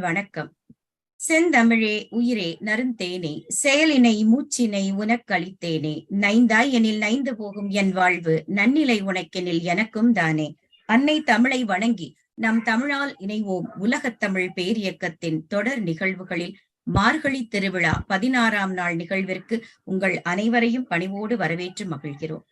வணக்கம். செந்தமிழே உயிரே நறுந்தேனே, செயலினை மூச்சினை உனக்களித்தேனே, நைந்தாய் எனில் நைந்து போகும் என் வாழ்வு, நன்னிலை உனக்கெனில் எனக்கும் தானே. அன்னை தமிழை வணங்கி நம் தமிழால் இணைவோம் உலகத் தமிழ் பேரியக்கத்தின் தொடர் நிகழ்வுகளில் மார்கழி திருவிழா 16ஆம் நாள் நிகழ்விற்கு உங்கள் அனைவரையும் பணிவோடு வரவேற்று மகிழ்கிறோம்.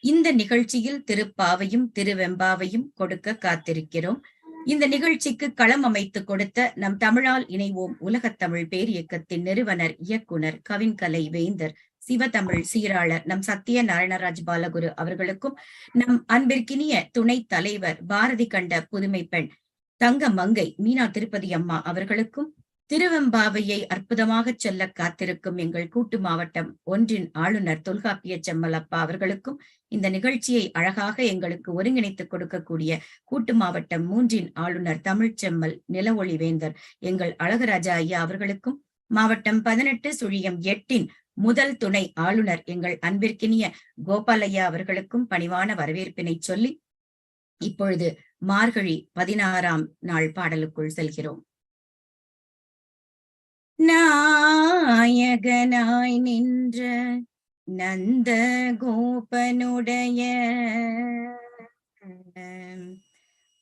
இந்த நிகழ்ச்சியில் திருப்பாவையும் திருவெம்பாவையும் கொடுக்க காத்திருக்கிறோம். இந்த நிகழ்ச்சிக்கு களம் அமைத்து கொடுத்த நம் தமிழால் இணைவோம் உலகத் தமிழ் பேரியக்கத்தின் நிறுவனர், இயக்குனர், கவின்கலை வேந்தர், சிவதமிழ் சீராளர் நம் சத்திய நாராயணராஜ் பாலகுரு அவர்களுக்கும், நம் அன்பிற்கினிய துணைத் தலைவர், பாரதி கண்ட புதுமை பெண் தங்க மங்கை மீனா திருப்பதி அம்மா அவர்களுக்கும், திருவெம்பாவையை அற்புதமாக சொல்ல காத்திருக்கும் எங்கள் கூட்டு மாவட்டம் ஒன்றின் ஆளுநர் தொல்காப்பிய செம்மலப்பா அவர்களுக்கும், இந்த நிகழ்ச்சியை அழகாக எங்களுக்கு ஒருங்கிணைத்துக் கொடுக்கக்கூடிய கூட்டு மாவட்டம் 3இன் ஆளுநர் தமிழ்ச்செம்மல் நிலவொளி வேந்தர் எங்கள் அழகராஜா ஐயா அவர்களுக்கும், மாவட்டம் 18/8இன் முதல் துணை ஆளுநர் எங்கள் அன்பிற்கினிய கோபாலையா அவர்களுக்கும் பணிவான வரவேற்பினை சொல்லி இப்பொழுது மார்கழி 16ஆம் நாள் பாடலுக்குள் செல்கிறோம். நாயகனாய் நின்ற நந்த கோபனுடைய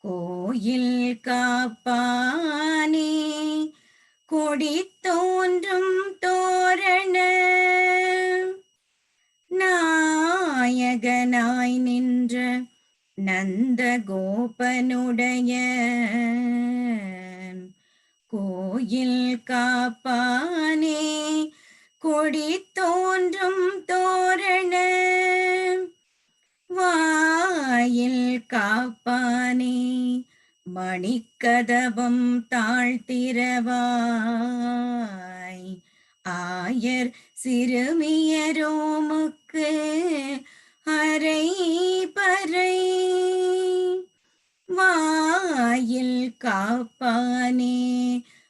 கோயில் காப்பானே, கொடி தோன்றும் தோரண நாயகனாய் நின்ற நந்த கோபனுடைய கோயில் காப்பானே, கொடி தோன்றும் தோரண வாயில் காப்பானே, மணிக்கதவம் தாழ்த்திரவாய் ஆயர் சிறுமியரோமுக்கு அரை பறை வாயில் காப்பானே,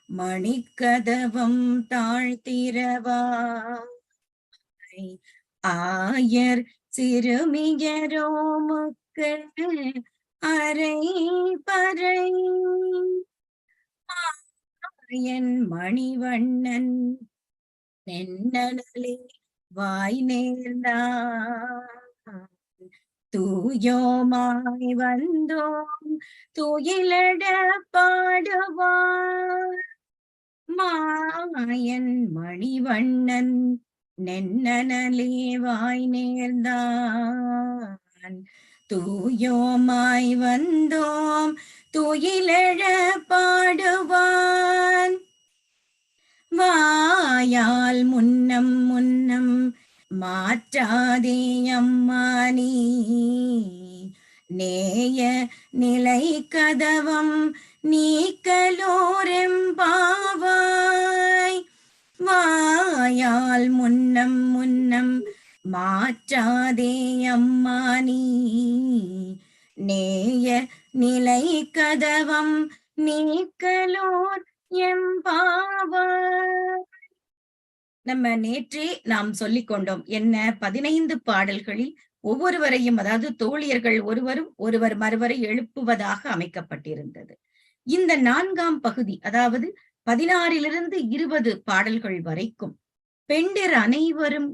மணிக்கதவம் தாழ்த்திரவாய் ஆயர் சிறுமியரோமுக்கு அரை பறை ஆயன் மணிவண்ணன் நென்னலே வாய் நேர்ந்தான், தூயோமாய் வந்தோம் துயிலட பாடுவார் மாயன் மணிவண்ணன் நென்னலே வாய் நேர்ந்தான், தூயோமாய் வந்தோம் துயிலட பாடுவான் வாயால் முன்னம் முன்னம் மாற்றாதே அம்மானி, நேய நிலை கதவம் நீக்கலோரெம்பாவாய் வாயால் முன்னம் முன்னம் மாற்றாதே அம்மானி, நேய நிலை கதவம் நீக்கலோர் எம்பாவாய். நம்ம நேற்றே நாம் சொல்லிக் கொண்டோம் என்ன, 15 பாடல்களில் ஒவ்வொருவரையும், அதாவது தோழியர்கள் ஒருவர் மறுவரை எழுப்புவதாக அமைக்கப்பட்டிருந்தது. இந்த 4ஆம் பகுதி, அதாவது 16லிருந்து 20 பாடல்கள் வரைக்கும் பெண்டிர் அனைவரும்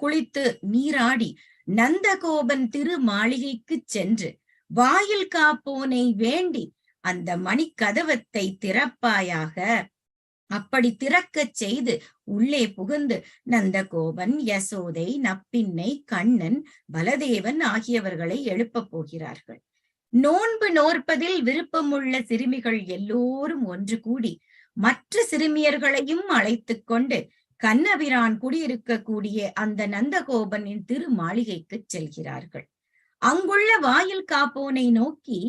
குளித்து நீராடி நந்தகோபன் திரு மாளிகைக்கு சென்று வாயில் காப்போனை வேண்டி அந்த மணிக்கதவத்தை திறப்பாயாக, அப்படி திறக்கச் செய்து உள்ளே புகுந்து நந்தகோபன், யசோதை, நப்பின்னை, கண்ணன், பலதேவன் ஆகியவர்களை எழுப்பப் போகிறார்கள். நோன்பு நோற்பதில் விருப்பமுள்ள சிறுமிகள் எல்லோரும் ஒன்று கூடி மற்ற சிறுமியர்களையும் அழைத்துக் கொண்டு கண்ணபிரான் குடியிருக்கக்கூடிய அந்த நந்தகோபனின் திரு மாளிகைக்கு செல்கிறார்கள். அங்குள்ள வாயில் காப்போனை நோக்கி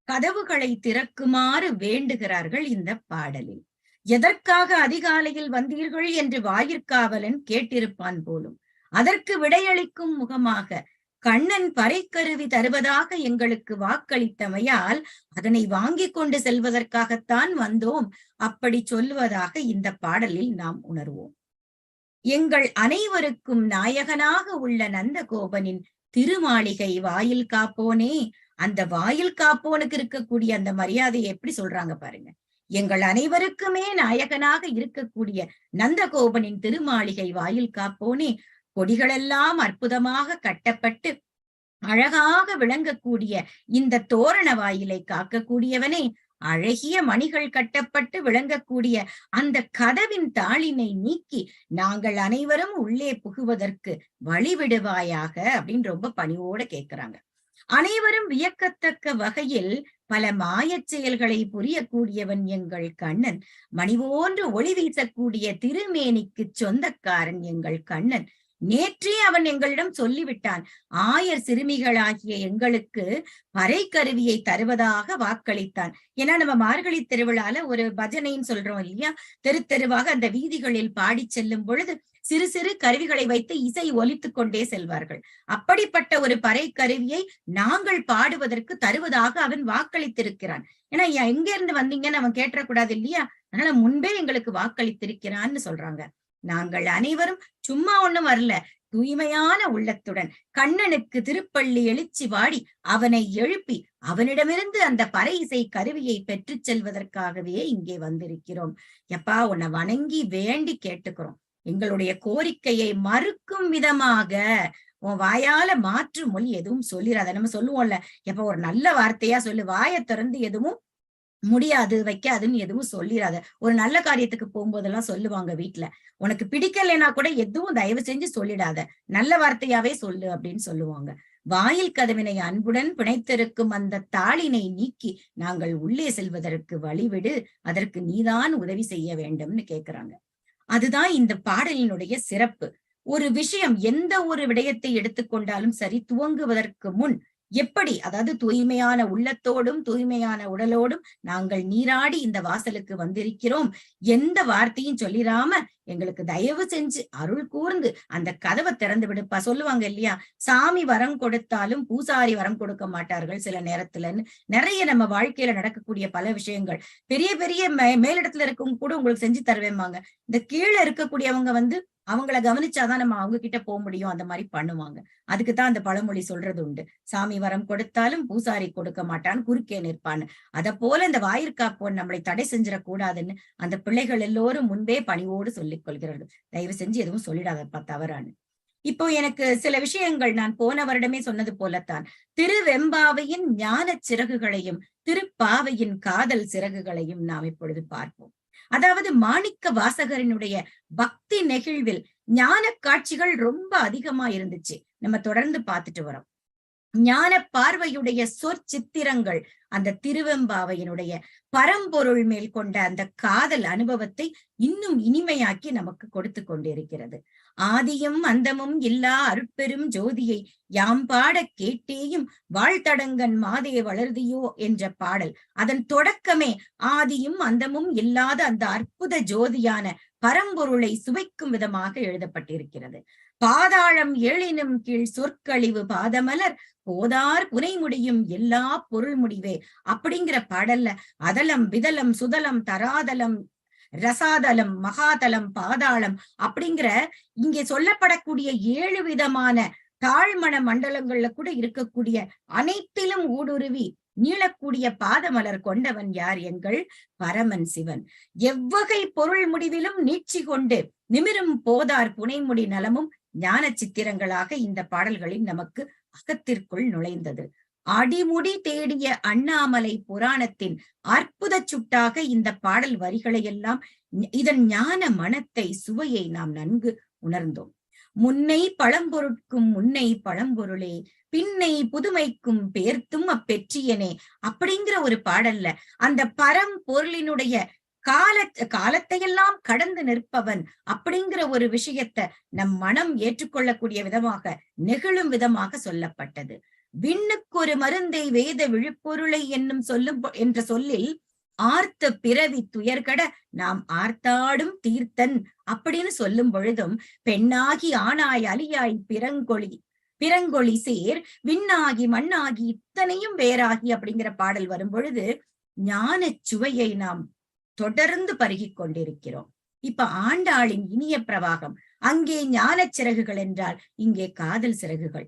கதவுகளை திறக்குமாறு வேண்டுகிறார்கள். இந்த பாடலில் எதற்காக அதிகாலையில் வந்தீர்கள் என்று வாயிற்காவலன் கேட்டிருப்பான் போலும். அதற்கு விடையளிக்கும் முகமாக, கண்ணன் பறைக்கருவி தருவதாக எங்களுக்கு வாக்களித்தமையால் அதனை வாங்கிக் கொண்டு செல்வதற்காகத்தான் வந்தோம், அப்படி சொல்லுவதாக இந்த பாடலில் நாம் உணர்வோம். எங்கள் அனைவருக்கும் நாயகனாக உள்ள நந்தகோபனின் திருமாளிகை வாயில் காப்போனே, அந்த வாயில் காப்போனுக்கு இருக்கக்கூடிய அந்த மரியாதையை எப்படி சொல்றாங்க பாருங்க. எங்கள் அனைவருக்குமே நாயகனாக இருக்கக்கூடிய நந்தகோபனின் திருமாளிகை வாயில் காப்போனே, கொடிகளெல்லாம் அற்புதமாக கட்டப்பட்டு அழகாக விளங்கக்கூடிய இந்த தோரண வாயிலை காக்கக்கூடியவனே, அழகிய மணிகள் கட்டப்பட்டு விளங்கக்கூடிய அந்த கதவின் தாளினை நீக்கி நாங்கள் அனைவரும் உள்ளே புகுவதற்கு வழிவிடுவாயாக அப்படின்னு ரொம்ப பணிவோட கேட்கிறாங்க. அனைவரும் வியக்கத்தக்க வகையில் பல மாயச் செயல்களை புரியக்கூடியவன் எங்கள் கண்ணன், மணி போன்று ஒளி வீசக்கூடிய திருமேனிக்கு சொந்தக்காரன் எங்கள் கண்ணன். நேற்றே அவன் எங்களிடம் சொல்லிவிட்டான், ஆயர் சிறுமிகளாகிய எங்களுக்கு பறை கருவியை தருவதாக வாக்களித்தான். ஏன்னா நம்ம மார்கழி திருவிழால ஒரு பஜனைன்னு சொல்றோம் இல்லையா, தெரு தெருவாக அந்த வீதிகளில் பாடி செல்லும் பொழுது சிறு சிறு கருவிகளை வைத்து இசை ஒலித்துக் கொண்டே செல்வார்கள். அப்படிப்பட்ட ஒரு பறை கருவியை நாங்கள் பாடுவதற்கு தருவதாக அவன் வாக்களித்திருக்கிறான். ஏன்னா எங்க இருந்து வந்தீங்கன்னு அவன் கேட்டக்கூடாது இல்லையா, அதனால முன்பே எங்களுக்கு வாக்களித்திருக்கிறான்னு சொல்றாங்க. நாங்கள் அனைவரும் சும்மா ஒண்ணும் வரல, தூய்மையான உள்ளத்துடன் கண்ணனுக்கு திருப்பள்ளி எழுச்சி வாடி அவனை எழுப்பி அவனிடமிருந்து அந்த பறை இசை கருவியை பெற்று செல்வதற்காகவே இங்கே வந்திருக்கிறோம். எப்பா, உன்னை வணங்கி வேண்டி கேட்டுக்கிறோம். எங்களுடைய கோரிக்கையை மறுக்கும் விதமாக உன் வாயால மாற்று மொழி எதுவும் சொல்லிடாத. நம்ம சொல்லுவோம்ல, எப்ப ஒரு நல்ல வார்த்தையா சொல்லு, வாயை திறந்து எதுவும் முடியாது வைக்காதுன்னு எதுவும் சொல்லிடாத. ஒரு நல்ல காரியத்துக்கு போகும்போதெல்லாம் சொல்லுவாங்க வீட்டுல, உனக்கு பிடிக்கலைன்னா கூட எதுவும் தயவு செஞ்சு சொல்லிடாத, நல்ல வார்த்தையாவே சொல்லு அப்படின்னு சொல்லுவாங்க. வாயில் கதவினை அன்புடன் பிணைத்திருக்கும் அந்த தாளினை நீக்கி நாங்கள் உள்ளே செல்வதற்கு வழிவிடு, அதற்கு நீதான் உதவி செய்ய வேண்டும்னு கேக்குறாங்க. அதுதான் இந்த பாடலினுடைய சிறப்பு. ஒரு விஷயம், எந்த ஒரு விடயத்தை எடுத்துக்கொண்டாலும் சரி, துவங்குவதற்கு முன் எப்படி, அதாவது தூய்மையான உள்ளத்தோடும் தூய்மையான உடலோடும் நாங்கள் நீராடி இந்த வாசலுக்கு வந்திருக்கிறோம், எந்த வார்த்தையும் சொல்லிராம எங்களுக்கு தயவு செஞ்சு அருள் கூர்ந்து அந்த கதவை திறந்து விடுப்பா. சொல்லுவாங்க இல்லையா, சாமி வரம் கொடுத்தாலும் பூசாரி வரம் கொடுக்க மாட்டார்கள் சில நேரத்துலன்னு. நிறைய நம்ம வாழ்க்கையில நடக்கக்கூடிய பல விஷயங்கள், பெரிய பெரிய மேலிடத்துல இருக்கவங்க கூட உங்களுக்கு செஞ்சு தருவேம்பாங்க. இந்த கீழே இருக்கக்கூடியவங்க அவங்கள கவனிச்சாதான் நம்ம அவங்க கிட்ட போக முடியும், அந்த மாதிரி பண்ணுவாங்க. அதுக்குதான் அந்த பழமொழி சொல்றது உண்டு, சாமி வரம் கொடுத்தாலும் பூசாரி கொடுக்க மாட்டான்னு குறுக்கே நிற்பான்னு. அத போல இந்த வாயிற்காப்போன் நம்மளை தடை செஞ்சிடக்கூடாதுன்னு அந்த பிள்ளைகள் எல்லோரும் முன்பே பணிவோடு சொல்லிக் கொள்கிறார்கள். தயவு செஞ்சு எதுவும் சொல்லிடாதப்பா தவறான்னு. இப்போ எனக்கு சில விஷயங்கள் நான் போன வருடமே சொன்னது போலத்தான், திருவெம்பாவையின் ஞான சிறகுகளையும் திருப்பாவையின் காதல் சிறகுகளையும் நாம் இப்பொழுது பார்ப்போம். அதாவது மாணிக்க வாசகரினுடைய பக்தி நெகிழ்வில் ஞான காட்சிகள் ரொம்ப அதிகமா இருந்துச்சு. நம்ம தொடர்ந்து பார்த்துட்டு வரோம். ஞான பார்வையுடைய சொற்சித்திரங்கள் அந்த திருவெம்பாவையினுடைய பரம்பொருள் மேல் கொண்ட அந்த காதல் அனுபவத்தை இன்னும் இனிமையாக்கி நமக்கு கொடுத்து கொண்டிருக்கிறது. ஆதியும் அந்தமும் இல்லா அருட்பெரும் ஜோதியை யாம் பாட கேட்டேயும் வாழ்த்தடங்கன் மாதே வளர்தியோ என்ற பாடல், அதன் தொடக்கமே ஆதியும் அந்தமும் இல்லாத அந்த அற்புத ஜோதியான பரம்பொருளை சுவைக்கும் விதமாக எழுதப்பட்டிருக்கிறது. பாதாளம் ஏழினும் கீழ் சொற்கழிவு பாதமலர் போதார் புனை முடியும் எல்லா பொருள் முடிவே அப்படிங்கிற பாடல்ல அதலம் விதலம் சுதலம் தராதலம் ரசாதலம் மகாதலம் பாதாளம் அப்படிங்கிற இங்கே சொல்லப்படக்கூடிய 7 விதமான தாழ்மன மண்டலங்கள்ல கூட இருக்கக்கூடிய அனைத்திலும் ஊடுருவி நீளக்கூடிய பாதமலர் கொண்டவன் யார்? எங்கள் பரமன் சிவன். எவ்வகை பொருள் முடிவிலும் நீட்சி கொண்டு நிமிரும் போதார் புனைமுடி நலமும் ஞான சித்திரங்களாக இந்த பாடல்களில் நமக்கு அகத்திற்குள் நுழைந்தது. அடிமுடி தேடிய அண்ணாமலை புராணத்தின் அற்புத சுட்டாக இந்த பாடல் வரிகளை எல்லாம் இதன் ஞான மனத்தை சுவையை நாம் நன்கு உணர்ந்தோம். முன்னை பழம்பொருட்கும் முன்னை பழம்பொருளே பின்னை புதுமைக்கும் பேர்த்தும் அப்பெற்றியனே அப்படிங்கிற ஒரு பாடல்ல அந்த பரம்பொருளினுடைய காலத்தையெல்லாம் கடந்து நிற்பவன் அப்படிங்கிற ஒரு விஷயத்தை நம் மனம் ஏற்றுக்கொள்ளக்கூடிய விதமாக நெகிழும் விதமாக சொல்லப்பட்டது. விண்ணுக்கு ஒரு மருந்தை வேத விழுப்பொருளை என்னும் என்ற சொல்லில் ஆர்த்த பிறவி துயர்கட நாம் ஆர்த்தாடும் தீர்த்தன் அப்படின்னு சொல்லும் பொழுதும் பெண்ணாகி ஆணாய் அலியாய் பிறங்கொழி சேர் விண்ணாகி மண்ணாகி இத்தனையும் வேறாகி அப்படிங்கிற பாடல் வரும் பொழுது ஞான சுவையை நாம் தொடர்ந்து பருகிக் கொண்டிருக்கிறோம். இப்ப ஆண்டாளின் இனிய பிரவாகம், அங்கே ஞான சிறகுகள் என்றால் இங்கே காதல் சிறகுகள்.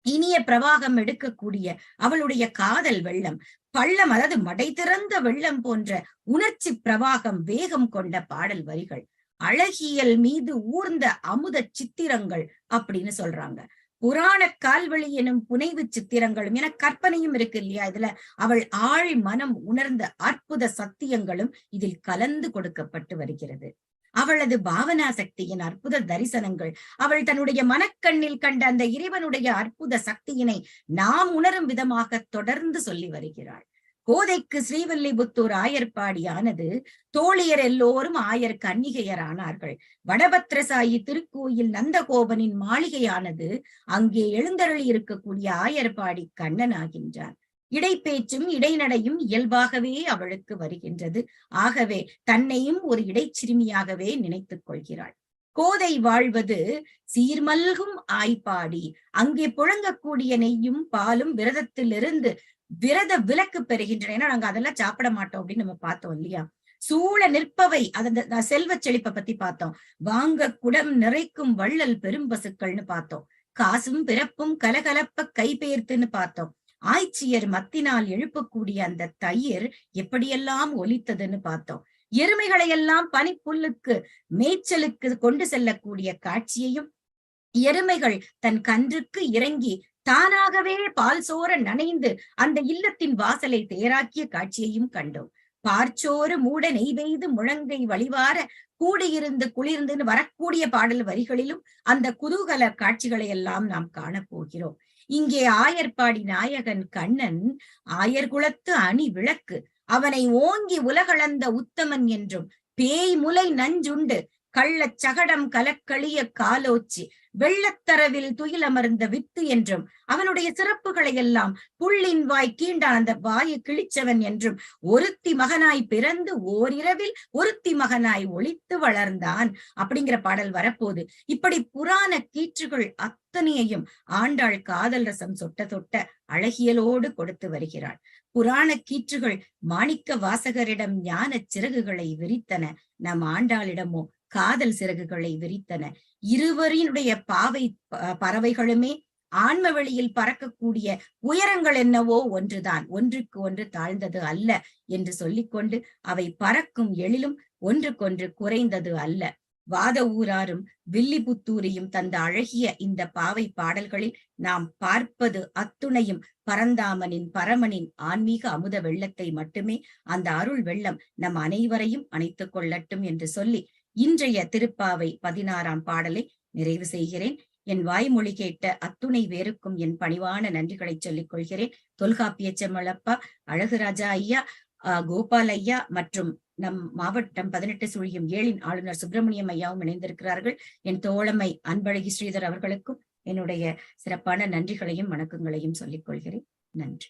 இனிய பிரவாகம் எடுக்கக்கூடிய அவளுடைய காதல் வெள்ளம், பள்ளம், அதாவது மடை திறந்த வெள்ளம் போன்ற உணர்ச்சி பிரவாகம், வேகம் கொண்ட பாடல் வரிகள், அழகியல் மீது ஊர்ந்த அமுத சித்திரங்கள் அப்படின்னு சொல்றாங்க. புராண கால்வழி எனும் புனைவு சித்திரங்களும் என கற்பனையும் இருக்கு இல்லையா இதுல. அவள் ஆழ் மனம் உணர்ந்த அற்புத சத்தியங்களும் இதில் கலந்து கொடுக்கப்பட்டு வருகிறது. அவளது பாவனா சக்தியின் அற்புத தரிசனங்கள், அவள் தன்னுடைய மனக்கண்ணில் கண்ட அந்த இறைவனுடைய அற்புத சக்தியினை நாம் உணரும் விதமாக தொடர்ந்து சொல்லி வருகிறாள். கோதைக்கு ஸ்ரீவில்லிபுத்தூர் ஆயர்பாடியானது, தோழியர் எல்லோரும் ஆயர் கன்னிகையர் ஆனார்கள். வடபத்ரசாயி திருக்கோயில் நந்தகோபனின் மாளிகையானது, அங்கே எழுந்தருளி இருக்கக்கூடிய ஆயர்பாடி கண்ணன் ஆகின்றான். இடைப்பேச்சும் இடைநடையும் இயல்பாகவே அவளுக்கு வருகின்றது. ஆகவே தன்னையும் ஒரு இடைச்சிறுமியாகவே நினைத்துக் கொள்கிறாள். கோதை வாழ்வது சீர்மல்கும் ஆய்ப்பாடி. அங்கே புழங்கக்கூடிய நெய்யும் பாலும் விரதத்திலிருந்து விரத விலக்கு பெறுகின்றன. ஏன்னா நாங்க அதெல்லாம் சாப்பிட மாட்டோம் அப்படின்னு நம்ம பார்த்தோம் இல்லையா. சூழ நிற்பவை, அந்த செல்வ செழிப்பை பத்தி பார்த்தோம். வாங்க குடம் நிறைக்கும் வள்ளல் பெரும்பசுக்கள்னு பார்த்தோம். காசும் பிறப்பும் கலகலப்ப கைபெயர்த்துன்னு பார்த்தோம். ஆய்ச்சியர் மத்தினால் எழுப்பக்கூடிய அந்த தயிர் எப்படியெல்லாம் ஒலித்ததுன்னு பார்த்தோம். எருமைகளை எல்லாம் பனிப்புல்லுக்கு மேய்ச்சலுக்கு கொண்டு செல்லக்கூடிய காட்சியையும், எருமைகள் தன் கன்றுக்கு இறங்கி தானாகவே பால் சோர நனைந்து அந்த இல்லத்தின் வாசலை தேராக்கிய காட்சியையும் கண்டோம். பார்ச்சோறு மூட நெய்வெய்து முழங்கை வழிவார கூடியிருந்து குளிர்ந்துன்னு வரக்கூடிய பாடல் வரிகளிலும் அந்த குதூகல காட்சிகளை எல்லாம் நாம் காணப்போகிறோம். இங்கே ஆயர்பாடி நாயகன் கண்ணன் ஆயர்குலத்து அணி விளக்கு. அவனை ஓங்கி உலகளந்த உத்தமன் என்றும், பேய் முலை நஞ்சுண்டு கள்ளச் சகடம் கலக்களிய காலோச்சி வெள்ளத்தரவில் துயிலமர்ந்த வித்து என்றும், அவனுடைய சிறப்புகளை எல்லாம் புள்ளின் வாய் கீண்டான் அந்த வாயை கிழிச்சவன் என்றும், ஒருத்தி மகனாய் பிறந்து ஓரிரவில் ஒருத்தி மகனாய் ஒளித்து வளர்ந்தான் அப்படிங்கிற பாடல் வரப்போது. இப்படி புராண கீற்றுகள் அத்தனையையும் ஆண்டாள் காதல் ரசம் சொட்ட தொட்ட அழகியலோடு கொடுத்து வருகிறாள். புராண கீற்றுகள் மாணிக்க வாசகரிடம் ஞான சிறகுகளை விரித்தன, நம் ஆண்டாளிடமோ காதல் சிறகுகளை விரித்தன. இருவரினுடைய பாவை பறவைகளுமே ஆன்ம வெளியில் பறக்கக்கூடிய உயரங்கள் என்னவோ ஒன்றுதான், ஒன்றுக்கு ஒன்று தாழ்ந்தது அல்ல என்று சொல்லிக்கொண்டு அவை பறக்கும் எழிலும் ஒன்றுக்கொன்று குறைந்தது அல்ல. வாத ஊராரும் வில்லிபுத்தூரியும் தந்த அழகிய இந்த பாவை பாடல்களில் நாம் பார்ப்பது அத்துணையும் பரந்தாமனின் பரமனின் ஆன்மீக அமுத வெள்ளத்தை மட்டுமே. அந்த அருள் வெள்ளம் நம் அனைவரையும் அணைத்துக் கொள்ளட்டும் என்று சொல்லி இன்றைய திருப்பாவை 16ஆம் பாடலை நிறைவு செய்கிறேன். என் வாய்மொழி கேட்ட அத்துணை வேருக்கும் என் பணிவான நன்றிகளை சொல்லிக் கொள்கிறேன். தொல்காப்பிய செம்மலப்பா, அழகுராஜா ஐயா, கோபால் ஐயா மற்றும் நம் மாவட்டம் 18/7 ஆளுநர் சுப்பிரமணியம் ஐயாவும் இணைந்திருக்கிறார்கள். என் தோழமை அன்பழகி ஸ்ரீதர் அவர்களுக்கும் என்னுடைய சிறப்பான நன்றிகளையும் வணக்கங்களையும் சொல்லிக் கொள்கிறேன். நன்றி.